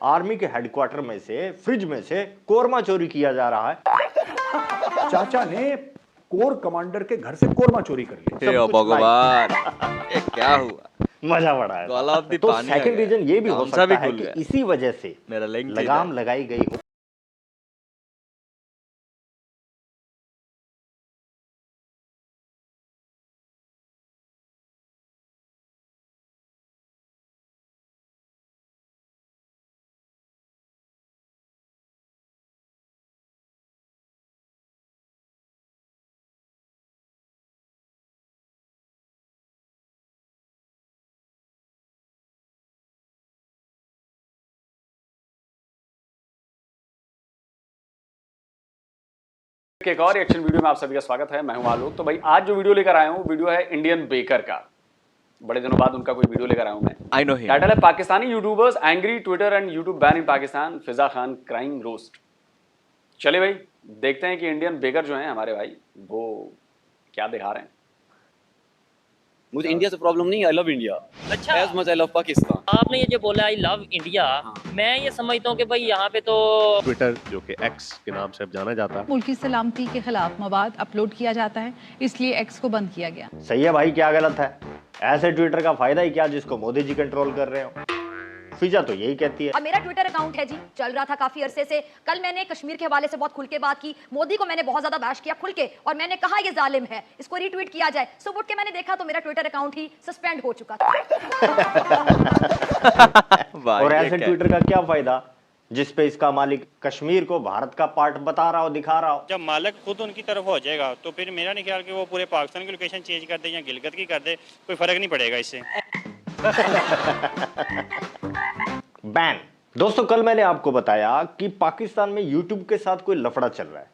Army के headquarter में से फ्रिज में से कोरमा चोरी किया जा रहा है। चाचा ने कोर कमांडर के घर से कोरमा चोरी कर लिया। हे भगवान, ये क्या हुआ? मजा बड़ा है। गला में तो पानी आ सेकंड गया। रीजन ये भी हो गामछा सकता भी है खुल कि गया। इसी वजह से मेरा लिंक लगाम लगाई गई हो। एक और रिएक्शन वीडियो में आप सभी का स्वागत है। मैं हूं आलोक। तो भाई आज जो वीडियो लेकर आया हूं वीडियो है इंडियन बेकर का। बड़े दिनों बाद उनका कोई वीडियो लेकर आया हूं मैं। I know him. टाइटल है Pakistani YouTubers angry Twitter and YouTube ban in Pakistan, Fiza Khan crime roast. चले भाई देखते हैं कि इंडियन बेकर जो हैं हमारे भाई वो क्या दिखा रहे हैं। मुझे इंडिया से प्रॉब्लम नहीं है, आई लव इंडिया अच्छा, as much I love Pakistan. आपने ये जो बोला आई लव इंडिया, मैं ये समझता हूँ कि भाई यहाँ पे तो ट्विटर जो कि एक्स के नाम से अब जाना जाता है, मुल्की सलामती के खिलाफ मवाद अपलोड किया जाता है, इसलिए एक्स को बंद किया गया। सही है भाई, क्या गलत है? ऐसे ट्विटर का फायदा ही क्या जिसको मोदी जी कंट्रोल कर रहे हो। फिजा तो यही कहती है। अब मेरा ट्विटर अकाउंट है जी, चल रहा था काफी अरसे से। कल मैंने कश्मीर के हवाले से बहुत खुल के बात की, मोदी को मैंने बहुत ज्यादा बैश किया खुल के, और मैंने कहा ये जालिम है, इसको रीट्वीट किया जाए। सुबह उठ के मैंने देखा तो मेरा ट्विटर अकाउंट ही सस्पेंड हो चुका था। और ऐसे ट्विटर का क्या फायदा जिसपे इसका मालिक कश्मीर को भारत का पार्ट बता रहा हो, दिखा रहा हो। जब मालिक खुद उनकी तरफ हो जाएगा तो फिर मेरा नहीं ख्याल कि वो पूरे पाकिस्तान की लोकेशन चेंज कर दे या गिलगित की कर दे, कोई फर्क नहीं पड़ेगा इससे। बैन। दोस्तों कल मैंने आपको बताया कि पाकिस्तान में YouTube के साथ कोई लफड़ा चल रहा है।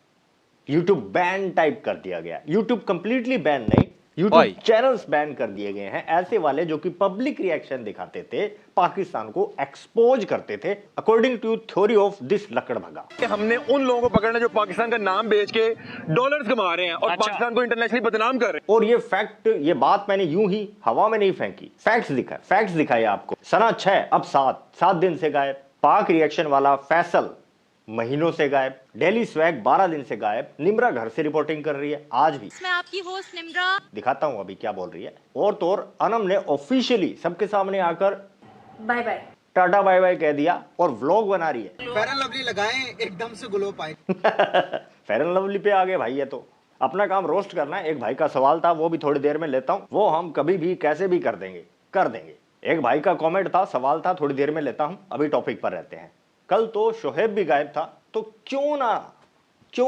YouTube बैन टाइप कर दिया गया। YouTube कंप्लीटली बैन नहीं, YouTube चैनल्स बैन कर दिए गए हैं, ऐसे वाले जो कि पब्लिक रिएक्शन दिखाते थे, पाकिस्तान को एक्सपोज करते थे according to theory of this लकड़ भगा। हमने उन लोगों को पकड़ना जो पाकिस्तान का नाम बेच के डॉलर्स कमा रहे हैं और पाकिस्तान को इंटरनेशनली बदनाम कर रहे हैं। और ये फैक्ट, ये बात मैंने यूं ही हवा में नहीं फेंकी, फैक्ट्स दिखाए आपको। सना 6 अब 7 दिन से गायब। पाक रिएक्शन वाला फैसल महीनों से गायब। डेली स्वैग 12 दिन से गायब। निम्रा घर से रिपोर्टिंग कर रही है आज भी। मैं आपकी होस्ट निम्रा दिखाता हूं अभी क्या बोल रही है। और तो और अनम ने ऑफिशियली सबके सामने आकर bye bye tata bye bye कह दिया और व्लॉग बना रही है। फेयर एंड लवली लगाएं, एकदम से ग्लो पाए। फेयर एंड लवली पे आ गए भाई। ये तो अपना काम रोस्ट करना है। एक भाई का सवाल था, वो भी थोड़ी देर में लेता हूं। वो हम कभी भी कैसे भी कर देंगे। एक भाई का कमेंट था, सवाल था, थोड़ी देर में लेता हूं। अभी टॉपिक पर रहते हैं। कल तो शोहेब भी गायब था, तो क्यों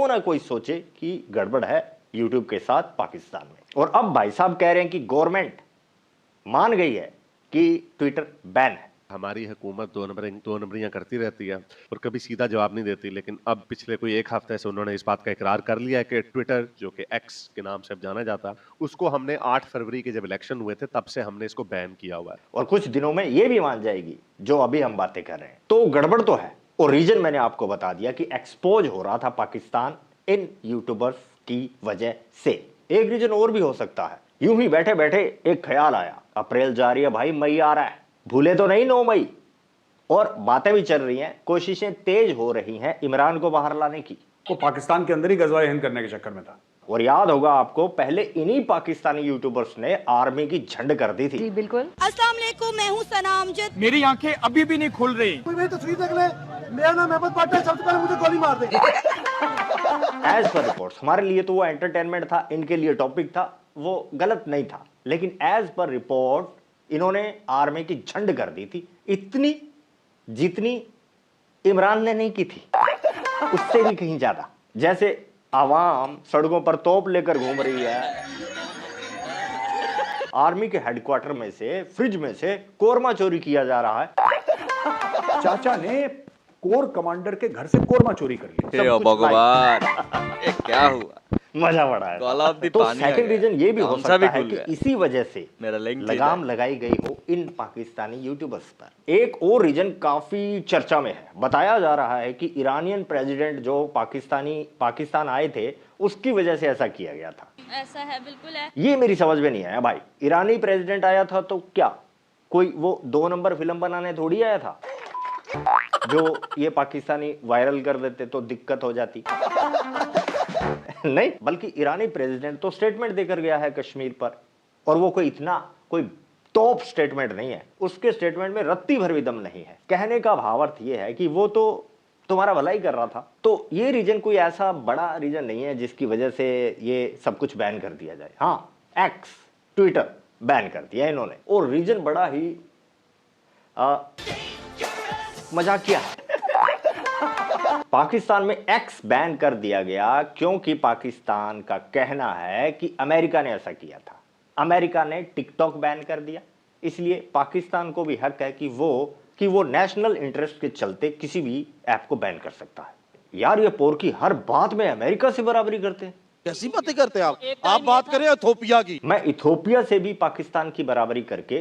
ना कोई सोचे कि गड़बड़ है यूट्यूब के साथ पाकिस्तान में। और अब भाई साहब कह रहे हैं कि गवर्नमेंट मान गई है कि ट्विटर बैन है। हमारी हुकूमत दो नंबरियां करती रहती है और कभी सीधा जवाब नहीं देती, लेकिन अब पिछले कोई एक हफ्ते से उन्होंने इस बात का इकरार कर लिया है कि ट्विटर जो कि एक्स के नाम से अब जाना जाता, उसको हमने 8 फरवरी के जब इलेक्शन हुए थे तब से हमने इसको बैन किया हुआ है। और कुछ दिनों में ये भी मान जाएगी जो अभी हम बातें कर रहे हैं। तो गड़बड़ तो है। और रीजन मैंने आपको बता दिया कि एक्सपोज हो रहा था पाकिस्तान इन यूट्यूबर्स की वजह से। एक रीजन और भी हो सकता है। यूं ही बैठे बैठे एक ख्याल आया, अप्रैल जा रही है भाई, मई आ रहा है, भूले तो नहीं 9 मई। और बातें भी चल रही हैं, कोशिशें तेज हो रही हैं इमरान को बाहर लाने की। वो पाकिस्तान के अंदर ही गजवा हिंद करने के चक्कर में था। और याद होगा आपको, पहले इन्हीं पाकिस्तानी यूट्यूबर्स ने आर्मी की झंड कर दी थी। जी बिल्कुल। अस्सलाम वालेकुम, मैं हूं सना अमजद। मेरी आंखें अभी भी नहीं खुल रही। कोई मेरी तस्वीर देख ले, मेरा नाम अहमद पाटिल, सबसे पहले मुझे गोली मार दे। एज पर रिपोर्ट्स, हमारे लिए तो वो एंटरटेनमेंट था, इनके लिए टॉपिक था, वो गलत नहीं था। लेकिन एज पर रिपोर्ट इन्होंने आर्मी की झंड कर दी थी, इतनी जितनी इमरान ने नहीं की थी, उससे भी कहीं ज्यादा। जैसे आवाम सड़कों पर तोप लेकर घूम रही है, आर्मी के हेडक्वार्टर में से फ्रिज में से कोरमा चोरी किया जा रहा है। चाचा ने कोर कमांडर के घर से कोरमा चोरी कर लिया। हे भगवान, ये क्या हुआ? मजा बड़ा है। गला में तो पानी आ सेकंड गया। रीजन ये भी हो गामछा सकता भी है खुल कि गया। इसी वजह से मेरा लिंक लगाम लगाई गई हो इन पाकिस्तानी यूट्यूबर्स पर। एक और रीजन काफी चर्चा में है। बताया जा रहा है कि ईरानियन प्रेसिडेंट जो पाकिस्तान आए थे, उसकी वजह से ऐसा किया गया था। ऐसा है, बिल्कुल है। ये मेरी समझ में नहीं आया भाई। ईरानी प्रेसिडेंट आया था तो क्या कोई वो 2 नंबर फिल्म बनाने थोड़ी आया था? जो ये पाकिस्तानी वायरल कर देते तो दिक्कत हो जाती। नहीं, बल्कि ईरानी प्रेसिडेंट तो स्टेटमेंट देकर गया है कश्मीर पर, और वो कोई टॉप स्टेटमेंट नहीं है। उसके स्टेटमेंट में रत्ती भर भी दम नहीं है। कहने का भावार्थ ये है कि वो तो तुम्हारा भला ही कर रहा था। तो ये रीजन कोई ऐसा बड़ा रीजन नहीं है जिसकी वजह से ये सब कुछ बैन कर दिया जाए। हाँ, एक्स ट्विटर बैन कर दिया इन्होंने, और रीजन बड़ा ही मजाकिया है। पाकिस्तान में एक्स बैन कर दिया गया क्योंकि पाकिस्तान का कहना है कि अमेरिका ने ऐसा किया था। अमेरिका ने टिकटॉक बैन कर दिया, इसलिए पाकिस्तान को भी हक है कि वो नेशनल इंटरेस्ट के चलते किसी भी ऐप को बैन कर सकता है। यार, ये पोरकी हर बात में अमेरिका से बराबरी करते हैं। कैसी बातें करते हैं आप बात करें इथोपिया की। मैं इथोपिया से भी पाकिस्तान की बराबरी करके,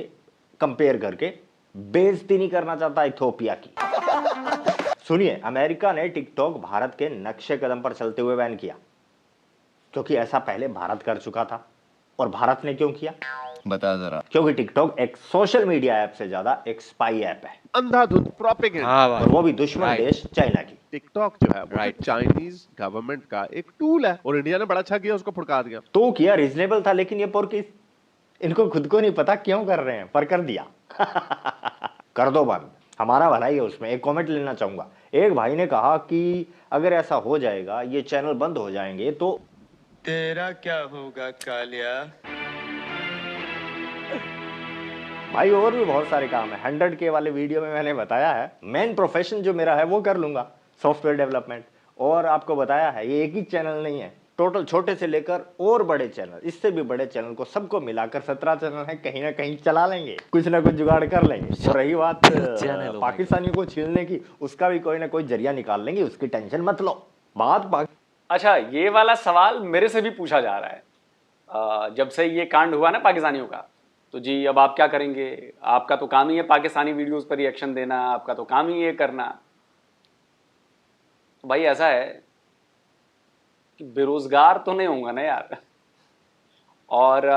कंपेयर करके बेइज्जती नहीं करना चाहता इथोपिया की। सुनिए, अमेरिका ने टिकटॉक भारत के नक्शे कदम पर चलते हुए बैन किया, क्योंकि ऐसा पहले भारत कर चुका था। और भारत ने क्यों किया, बता जरा। क्योंकि टिकटॉक एक सोशल मीडिया ऐप से ज्यादा एक स्पाई ऐप है, अंधाधुंध प्रोपेगेंडा, और वो भी दुश्मन देश चाइना की। टिकटॉक जो है वो चाइनीज गवर्नमेंट का एक टूल है, और इंडिया ने बड़ा अच्छा किया, उसको फुड़का दिया। तो किया, रीजनेबल था, लेकिन ये पोरकी इनको खुद को नहीं पता क्यों कर रहे हैं, पर कर दिया। कर दो बंद, हमारा भलाई है उसमें। एक कमेंट लेना चाहूंगा। एक भाई ने कहा कि अगर ऐसा हो जाएगा, ये चैनल बंद हो जाएंगे, तो तेरा क्या होगा कालिया? भाई और भी बहुत सारे काम है। 100K वाले वीडियो में मैंने बताया है, मेन प्रोफेशन जो मेरा है वो कर लूंगा, सॉफ्टवेयर डेवलपमेंट। और आपको बताया है ये एक ही चैनल नहीं है, टोटल छोटे से लेकर और बड़े चैनल, इससे भी बड़े चैनल को सबको मिलाकर 17 चैनल है, कहीं ना कहीं चला लेंगे, कुछ ना कुछ जुगाड़ कर लेंगे। और रही बात पाकिस्तानियों को छीलने की, उसका भी कोई ना कोई जरिया निकाल लेंगे, उसकी टेंशन मत लो। अच्छा, ये वाला सवाल मेरे से भी पूछा जा रहा है जब से ये कांड हुआ ना पाकिस्तानियों का। तो जी अब आप क्या करेंगे? आपका तो काम ही है पाकिस्तानी वीडियोस पर रिएक्शन देना, आपका तो काम ही है करना। तो भाई ऐसा है कि बेरोजगार तो नहीं होऊंगा ना यार। और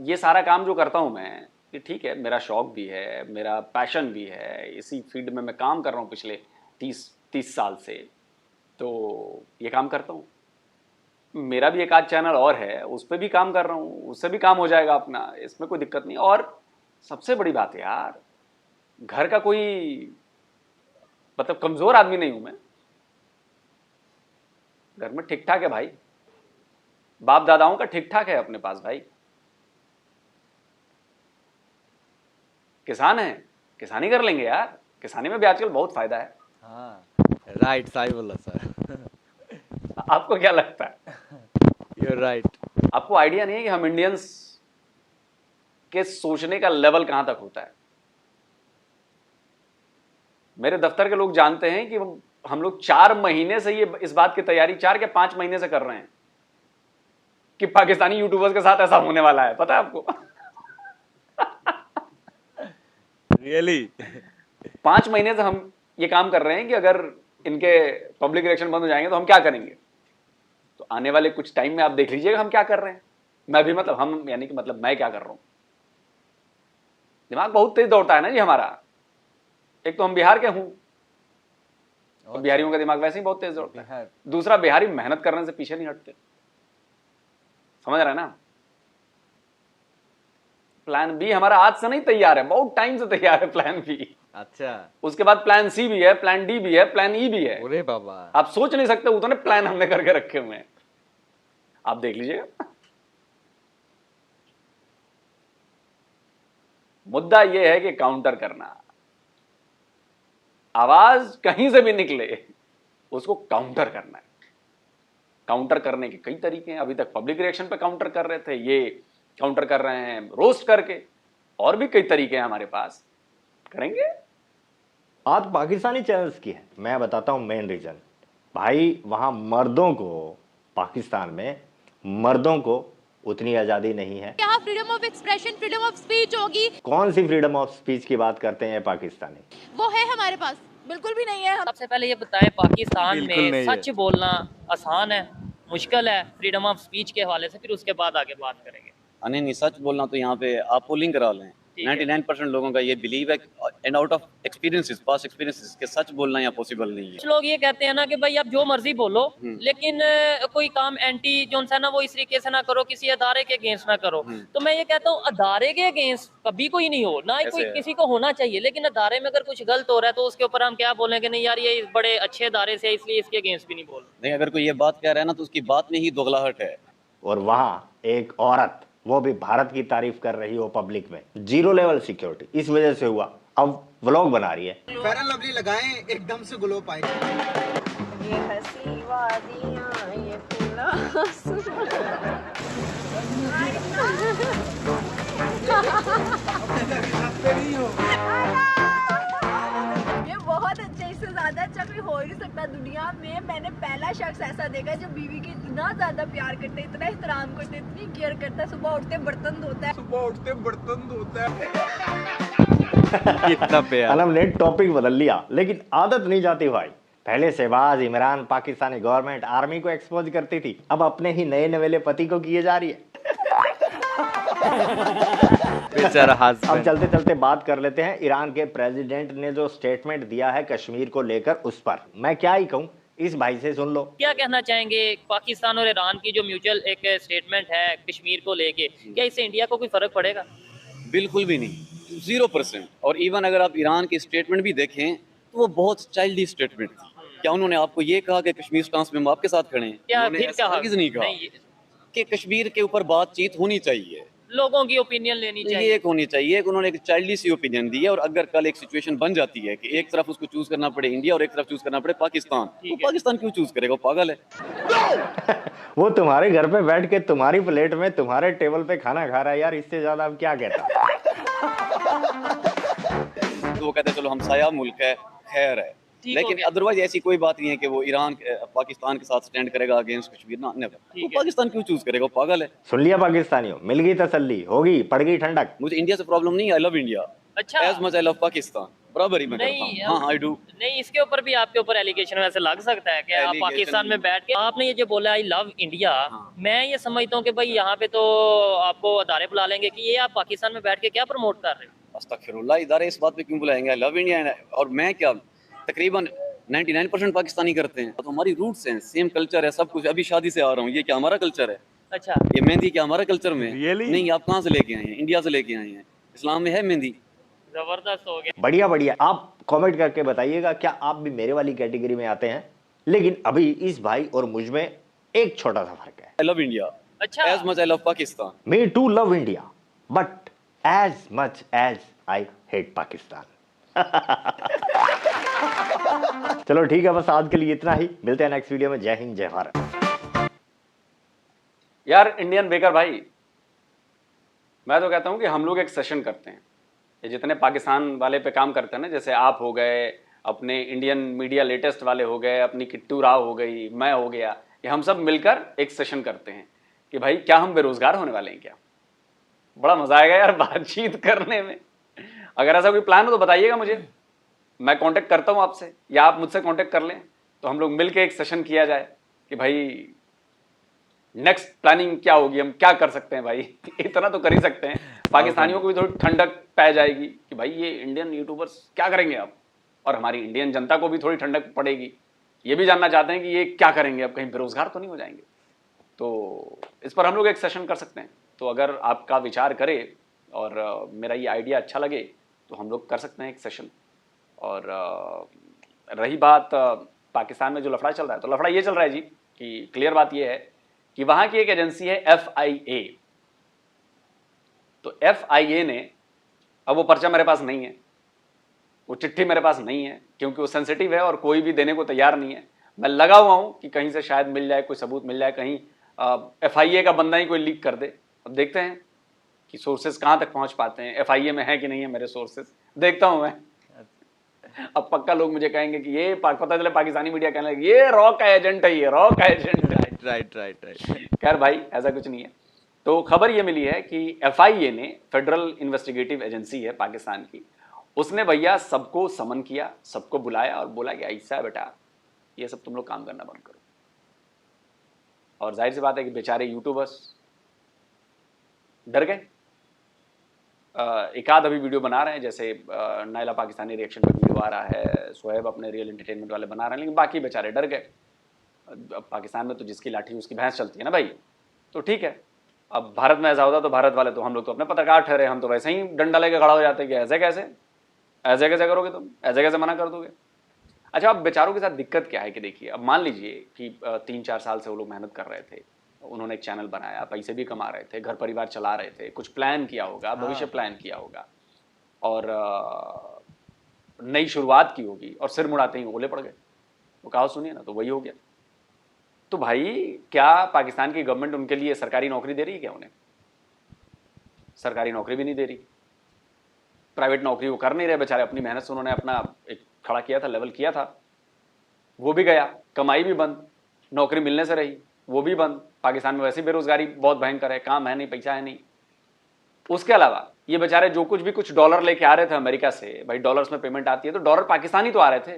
ये सारा काम जो करता हूं मैं, ये ठीक है, मेरा शौक भी है, मेरा पैशन भी है, इसी फील्ड में मैं काम कर रहा हूँ पिछले 30 साल से, तो ये काम करता हूँ। मेरा भी एक आध चैनल और है, उस पर भी काम कर रहा हूँ, उससे भी काम हो जाएगा अपना, इसमें कोई दिक्कत नहीं। और सबसे बड़ी बात है यार, घर का कोई मतलब कमजोर आदमी नहीं हूं मैं, घर में ठीक ठाक है भाई, बाप दादाओं का ठीक ठाक है अपने पास भाई। किसान है, किसानी कर लेंगे यार, किसानी में भी आजकल बहुत फायदा है। हाँ, राइट, सही बोला सर। आपको क्या लगता है? You're right. आपको आइडिया नहीं है कि हम इंडियंस के सोचने का लेवल कहां तक होता है। मेरे दफ्तर के लोग जानते हैं कि हम लोग 4 महीने से ये इस बात की तैयारी 4 के 5 महीने से कर रहे हैं कि पाकिस्तानी यूट्यूबर्स के साथ ऐसा होने वाला है। पता है आपको? Really? 5 महीने से हम ये काम कर रहे हैं कि अगर इनके पब्लिक रिएक्शन बंद हो जाएंगे तो हम क्या करेंगे। तो आने वाले कुछ टाइम में आप देख लीजिएगा हम क्या कर रहे हैं। मैं भी मतलब हम यानी कि मतलब मैं क्या कर रहा हूं। दिमाग बहुत तेज दौड़ता है ना जी हमारा। एक तो हम बिहार के हूं, तो बिहारियों का दिमाग वैसे ही बहुत तेज दौड़ता है। दूसरा, बिहारी मेहनत करने से पीछे नहीं हटते, समझ रहे हैं ना। प्लान बी हमारा आज से नहीं तैयार है, बहुत टाइम से तैयार है प्लान बी। अच्छा, उसके बाद प्लान सी भी है, प्लान डी भी है, प्लान ई भी है। अरे बाबा, आप सोच नहीं सकते उतने प्लान हमने करके रखे हुए हैं, आप देख लीजिएगा। मुद्दा यह है कि काउंटर करना, आवाज कहीं से भी निकले उसको काउंटर करना है। काउंटर करने के कई तरीके हैं। अभी तक पब्लिक रिएक्शन पे काउंटर कर रहे थे, ये काउंटर कर रहे हैं रोस्ट करके, और भी कई तरीके हैं हमारे पास, करेंगे। बात पाकिस्तानी चैनल्स की है, मैं बताता हूं मेन रीजन। भाई वहां मर्दों को, पाकिस्तान में मर्दों को उतनी आजादी नहीं है। यहाँ freedom of expression, freedom of speech होगी। कौन सी फ्रीडम ऑफ स्पीच की बात करते हैं पाकिस्तानी? वो है हमारे पास, बिल्कुल भी नहीं है। सबसे पहले ये बताएं, पाकिस्तान में सच बोलना आसान है, मुश्किल है फ्रीडम ऑफ स्पीच के हवाले से, फिर उसके बाद आगे बात करेंगे। नहीं, सच बोलना तो यहाँ पे आप पोलिंग करा लें, 99% लोगों का ये बिलीव है, and out of experiences, past experiences, के सच बोलना यहाँ पॉसिबल नहीं है। कुछ लोग ये कहते हैं ना कि भाई आप जो मर्जी बोलो, लेकिन कोई काम एंटी जो है ना वो इस तरीके से ना करो, किसी अदारे के अगेंस्ट ना करो। तो मैं ये कहता हूँ अदारे के अगेंस्ट कभी कोई नहीं हो, ना ही कोई किसी को होना चाहिए, लेकिन अदारे में अगर कुछ गलत हो रहा है तो उसके ऊपर हम क्या बोलेंगे, नहीं यार ये बड़े अच्छे अदारे से इसलिए इसके अगेंस्ट भी नहीं बोल। नहीं, अगर कोई ये बात कह रहा है ना तो उसकी बात में ही दोगलाहट है। और वहाँ एक औरत, वो भी भारत की तारीफ कर रही हो पब्लिक में, 0 लेवल सिक्योरिटी इस वजह से हुआ, अब व्लॉग बना रही है। फेयर एंड लवली लगाएं, एकदम से ग्लो पाए। ये हंसी वादियां, ये फूला ये बहुत अच्छा, इससे ज्यादा अच्छा कोई हो ही नहीं सकता दुनिया में। मैंने पहला शख्स ऐसा देखा जो बीवी के इतना ज्यादा प्यार करते, इतना एहतराम करते, इतनी केयर करता है, सुबह उठते बर्तन धोता है, कितना प्यार। अलम ने टॉपिक बदल लिया, लेकिन आदत नहीं जाती भाई। पहले शहबाज, इमरान, पाकिस्तानी गवर्नमेंट आर्मी को एक्सपोज करती थी, अब अपने ही नए नवेले पति को किए जा रही है। बेचारा अब हस्बैंड। चलते चलते बात कर लेते हैं ईरान के प्रेसिडेंट ने जो स्टेटमेंट दिया है कश्मीर को लेकर, उस पर मैं क्या ही कहूँ, इस भाई से सुन लो। क्या कहना चाहेंगे पाकिस्तान और ईरान की जो म्यूचुअल एक स्टेटमेंट है कश्मीर को लेके, क्या इससे इंडिया को कोई फर्क पड़ेगा? बिल्कुल भी नहीं, 0%। और इवन अगर आप ईरान की स्टेटमेंट भी देखें तो वो बहुत चाइल्डिश स्टेटमेंट थी। क्या उन्होंने आपको ये कहा कि कश्मीर स्टांस में हम आपके साथ खड़े हैं? क्या उन्होंने फिर ऐसा कहा? हरगिज़ नहीं कहा कि कश्मीर के ऊपर बातचीत होनी चाहिए, लोगों की ओपिनियन लेनी ये चाहिए। एक होनी चाहिए। उन्होंने एक चाइल्डिश सी ओपिनियन दी है, और अगर कल एक सिचुएशन बन जाती है कि एक तरफ उसको चूज करना पड़े इंडिया और एक तरफ चूज करना पड़े पाकिस्तान, तो पाकिस्तान क्यों चूज करेगा? वो पागल है। वो तुम्हारे घर पे बैठ के तुम्हारी प्लेट में तुम्हारे टेबल पे खाना खा रहा है यार, इससे ज्यादा अब क्या कहता। तो वो कहते हैं चलो हमसाया मुल्क है, खैर है, लेकिन अदरवाइज ऐसी कोई बात नहीं है कि वो ईरान पाकिस्तान के साथ स्टैंड करेगा अगेंस्ट कश्मीर ना, नेवर। वो पाकिस्तान क्यों चूज करेगा? वो पागल है। सुन लिया पाकिस्तानियों, मिल गई तसल्ली, होगी पड़ गई ठंडक। मुझे इंडिया से प्रॉब्लम नहीं है, आई लव इंडिया अच्छा, as much I love Pakistan, बराबर ही मैं करता हूं। हां आई डू। नहीं, इसके ऊपर भी आपके ऊपर एलिगेशन वैसे लग सकता है कि आप पाकिस्तान में बैठ के आपने ये जो बोला आई लव इंडिया, मैं ये समझता हूँ कि भाई यहाँ पे तो आपको अदारे बुला लेंगे कि ये आप पाकिस्तान में बैठ के क्या प्रमोट कर रहे हो। अस्तगफिरुल्लाह, इदारे इस बात पे क्यों बुलाएंगे? आई लव इंडिया। और मैं क्या, तकरीबन 99% पाकिस्तानी करते हैं, तो हमारी रूट्स हैं, सेम कल्चर है, सब कुछ। अभी शादी से आ रहा हूँ, ये क्या हमारा कल्चर है? अच्छा, ये मेहंदी क्या हमारा कल्चर में? Really? नहीं, आप कहाँ से लेके आए हैं? इंडिया से लेके आए हैं। इस्लाम में है मेहंदी। जबरदस्त हो गया। बढ़िया बढ़िया, आप कमेंट करके बताइएगा क्या आप भी मेरे वाली कैटेगरी में आते हैं। लेकिन अभी इस भाई और मुझ में एक छोटा सा फर्क है। आई लव इंडिया अच्छा, as much I love Pakistan. Me too love India but as much as I hate Pakistan. चलो ठीक है, बस आज के लिए इतना ही, मिलते हैं नेक्स्ट वीडियो में। जय हिंद, जय भारत। यार इंडियन बेकर भाई, मैं तो कहता हूं कि हम लोग एक सेशन करते हैं, ये जितने पाकिस्तान वाले पे काम करते हैं ना, जैसे आप हो गए, अपने इंडियन मीडिया लेटेस्ट वाले हो गए, अपनी किट्टू राव हो गई, मैं हो गया, ये हम सब मिलकर एक सेशन करते हैं कि भाई क्या हम बेरोजगार होने वाले हैं क्या? बड़ा मजा आएगा यार बातचीत करने में। अगर ऐसा कोई प्लान हो तो बताइएगा मुझे, मैं कांटेक्ट करता हूं आपसे, या आप मुझसे कांटेक्ट कर लें, तो हम लोग मिलके एक सेशन किया जाए कि भाई नेक्स्ट प्लानिंग क्या होगी, हम क्या कर सकते हैं भाई। इतना तो कर ही सकते हैं, पाकिस्तानियों को भी थोड़ी ठंडक पै जाएगी कि भाई ये इंडियन यूट्यूबर्स क्या करेंगे अब, और हमारी इंडियन जनता को भी थोड़ी ठंडक पड़ेगी। ये भी जानना चाहते हैं कि ये क्या करेंगे, अब कहीं बेरोजगार तो नहीं हो जाएंगे। तो इस पर हम लोग एक सेशन कर सकते हैं। तो अगर आपका विचार करे और मेरा ये आइडिया अच्छा लगे तो हम लोग कर सकते हैं एक सेशन। और रही बात पाकिस्तान में जो लफड़ा चल रहा है, तो लफड़ा ये चल रहा है जी कि क्लियर बात ये है कि वहाँ की एक एजेंसी है FIA। तो FIA ने, अब वो पर्चा मेरे पास नहीं है, वो चिट्ठी मेरे पास नहीं है, क्योंकि वो सेंसिटिव है और कोई भी देने को तैयार नहीं है। मैं लगा हुआ हूँ कि कहीं से शायद मिल जाए, कोई सबूत मिल जाए, कहीं FIA का बंदा ही कोई लीक कर दे। अब देखते हैं कि सोर्सेज कहाँ तक पहुँच पाते हैं, FIA में है कि नहीं है मेरे सोर्सेज, देखता हूँ मैं। अब पक्का लोग मुझे कहेंगे कि ये पता चले पाकिस्तानी मीडिया कहने लगे ये रॉ का एजेंट है, ये रॉ का एजेंट है। राइट। खैर भाई ऐसा कुछ नहीं है। तो खबर ये मिली है कि FIA ने, फेडरल इन्वेस्टिगेटिव एजेंसी है पाकिस्तान की, उसने भैया सबको समन किया, सबको बुलाया और बोला कि ऐसा बेटा ये सब तुम लोग काम करना बंद करो। और जाहिर सी बात है कि बेचारे यूट्यूबर्स डर गए। एक आध अभी वीडियो बना रहे हैं, जैसे नायला पाकिस्तानी रिएक्शन पे वीडियो आ रहा है, शोएब अपने रियल एंटरटेनमेंट वाले बना रहे हैं, लेकिन बाकी बेचारे डर गए। अब पाकिस्तान में तो जिसकी लाठी उसकी भैंस चलती है ना भाई, तो ठीक है। अब भारत में ऐसा होता तो भारत वाले तो हम लोग तो अपने पत्रकार ठहरे, हम तो वैसे ही डंडा लेके खड़ा हो जाते कि ऐसे कैसे करोगे तुम, ऐसे कैसे मना कर दोगे। अच्छा, अब बेचारों के साथ दिक्कत क्या है कि देखिए, अब मान लीजिए कि 3-4 साल से वो लोग मेहनत कर रहे थे, उन्होंने एक चैनल बनाया, पैसे भी कमा रहे थे, घर परिवार चला रहे थे, कुछ प्लान किया होगा, भविष्य प्लान किया होगा, और नई शुरुआत की होगी, और सिर मुड़ाते ही ओले पड़ गए। वो कहावत सुनिए ना, तो वही हो गया। तो भाई क्या पाकिस्तान की गवर्नमेंट उनके लिए सरकारी नौकरी दे रही है क्या? उन्हें सरकारी नौकरी भी नहीं दे रही, प्राइवेट नौकरी वो कर नहीं रहे बेचारे। अपनी मेहनत से उन्होंने अपना एक खड़ा किया था, लेवल किया था, वो भी गया, कमाई भी बंद, नौकरी मिलने से रही वो भी बंद। पाकिस्तान में वैसे बेरोजगारी बहुत भयंकर है, काम है नहीं, पैसा है नहीं। उसके अलावा ये बेचारे जो कुछ भी कुछ डॉलर लेके आ रहे थे अमेरिका से, भाई डॉलर्स में पेमेंट आती है, तो डॉलर पाकिस्तानी तो आ रहे थे,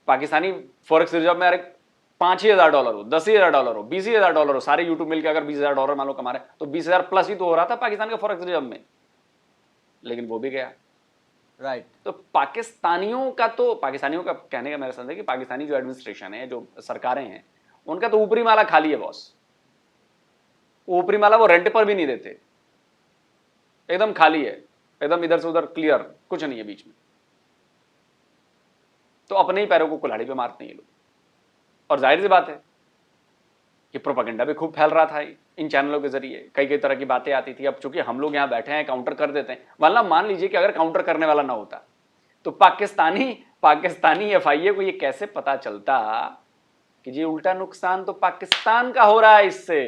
पाकिस्तानी फॉरेक्स रिजर्व में। अरे 5,000 डॉलर हो, 10,000 डॉलर हो, 20,000 डॉलर हो, सारे यूट्यूब मिलकर अगर 20,000 डॉलर मान लो कमा रहे, तो 20,000 प्लस ही तो हो रहा था पाकिस्तान के फॉरेक्स रिजर्व में, लेकिन वो भी गया। राइट। तो पाकिस्तानियों का कहने का मेरा समझ है कि पाकिस्तानी जो एडमिनिस्ट्रेशन है, जो सरकारें हैं, उनका तो ऊपरी माला खाली है बॉस। ऊपरी माला वो रेंट पर भी नहीं देते, एकदम खाली है, एकदम इधर से उधर क्लियर, कुछ नहीं है बीच में। तो अपने ही पैरों को कुल्हाड़ी पे मारते हैं ये लोग। और जाहिर सी बात है कि प्रोपेगेंडा भी खूब फैल रहा था इन चैनलों के जरिए, कई तरह की बातें आती थी। अब चूंकि हम लोग यहाँ बैठे हैं, काउंटर कर देते हैं, वरना मान लीजिए कि अगर काउंटर करने वाला ना होता तो पाकिस्तानी एफआईए को ये कैसे पता चलता कि जी उल्टा नुकसान तो पाकिस्तान का हो रहा है इससे।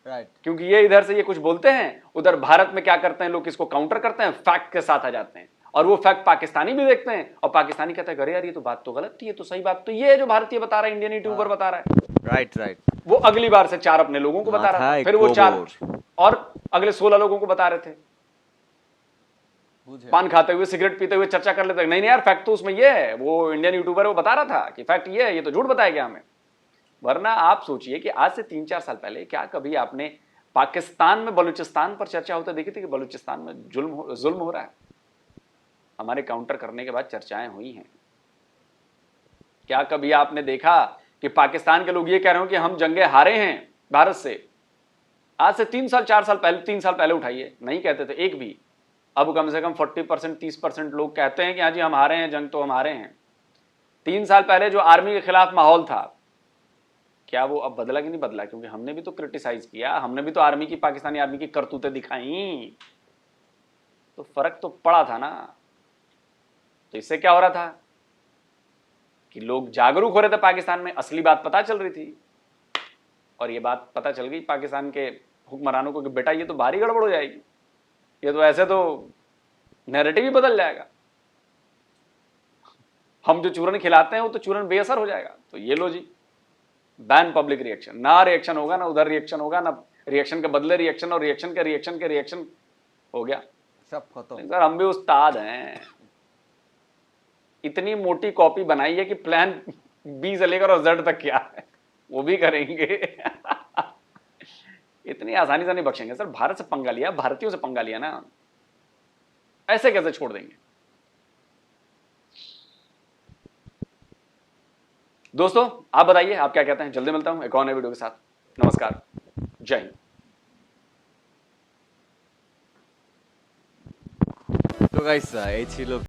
राइट। क्योंकि ये इधर से ये कुछ बोलते हैं, उधर भारत में क्या करते हैं लोग, इसको काउंटर करते हैं, फैक्ट के साथ आ जाते हैं, और वो फैक्ट पाकिस्तानी भी देखते हैं, और पाकिस्तानी कहता है अरे यार ये तो बात तो गलत थी, ये तो सही बात तो ये जो भारतीय बता रहा है, इंडियन यूट्यूबर बता रहा है। राइट। वो अगली बार से 4 अपने लोगों को बता रहा था, फिर वो 4 और अगले 16 लोगों को बता रहे थे। पान खाते हुए, सिगरेट पीते हुए चर्चा कर लेते, नहीं यार फैक्ट तो उसमें ये है, वो इंडियन यूट्यूबर वो बता रहा था कि फैक्ट ये है, ये तो झूठ बताया गया हमें। वरना आप सोचिए कि आज से 3-4 साल पहले क्या कभी आपने पाकिस्तान में बलूचिस्तान पर चर्चा होते देखी थी कि बलूचिस्तान में जुल्म हो रहा है? हमारे काउंटर करने के बाद चर्चाएं हुई हैं। क्या कभी आपने देखा कि पाकिस्तान के लोग ये कह रहे हो कि हम जंगे हारे हैं भारत से? आज से 3 साल 4 साल पहले, 3 साल पहले उठाइए, नहीं कहते थे एक भी। अब कम से कम 40% 30% लोग कहते हैं कि हाँ जी हम हारे हैं, जंग तो हम हारे हैं। 3 साल पहले जो आर्मी के खिलाफ माहौल था, क्या वो अब बदला कि नहीं बदला? क्योंकि हमने भी तो क्रिटिसाइज किया, हमने भी तो आर्मी की, पाकिस्तानी आर्मी की करतूतें दिखाई, तो फर्क तो पड़ा था ना। तो इससे क्या हो रहा था कि लोग जागरूक हो रहे थे, पाकिस्तान में असली बात पता चल रही थी, और ये बात पता चल गई पाकिस्तान के हुक्मरानों को कि बेटा ये तो भारी गड़बड़ हो जाएगी, ये तो ऐसे तो नैरेटिव ही बदल जाएगा, हम जो चूरन खिलाते हैं वो तो चूरन बेअसर हो जाएगा। तो ये लो जी, बैन पब्लिक रिएक्शन, ना रिएक्शन होगा, ना उधर रिएक्शन होगा, ना रिएक्शन के बदले रिएक्शन, और रिएक्शन के रिएक्शन हो गया, सब खत्म। सर हम भी उस्ताद हैं, इतनी मोटी कॉपी बनाई है कि प्लान बी से लेकर और जेड तक क्या है वो भी करेंगे। इतनी आसानी से नहीं बख्शेंगे सर। भारत से पंगा लिया, भारतीयों से पंगा लिया ना, ऐसे कैसे छोड़ देंगे? दोस्तों आप बताइए, आप क्या कहते हैं? जल्दी मिलता हूं एक और नए वीडियो के साथ। नमस्कार, जय हिंद। तो गाइस এই ছিল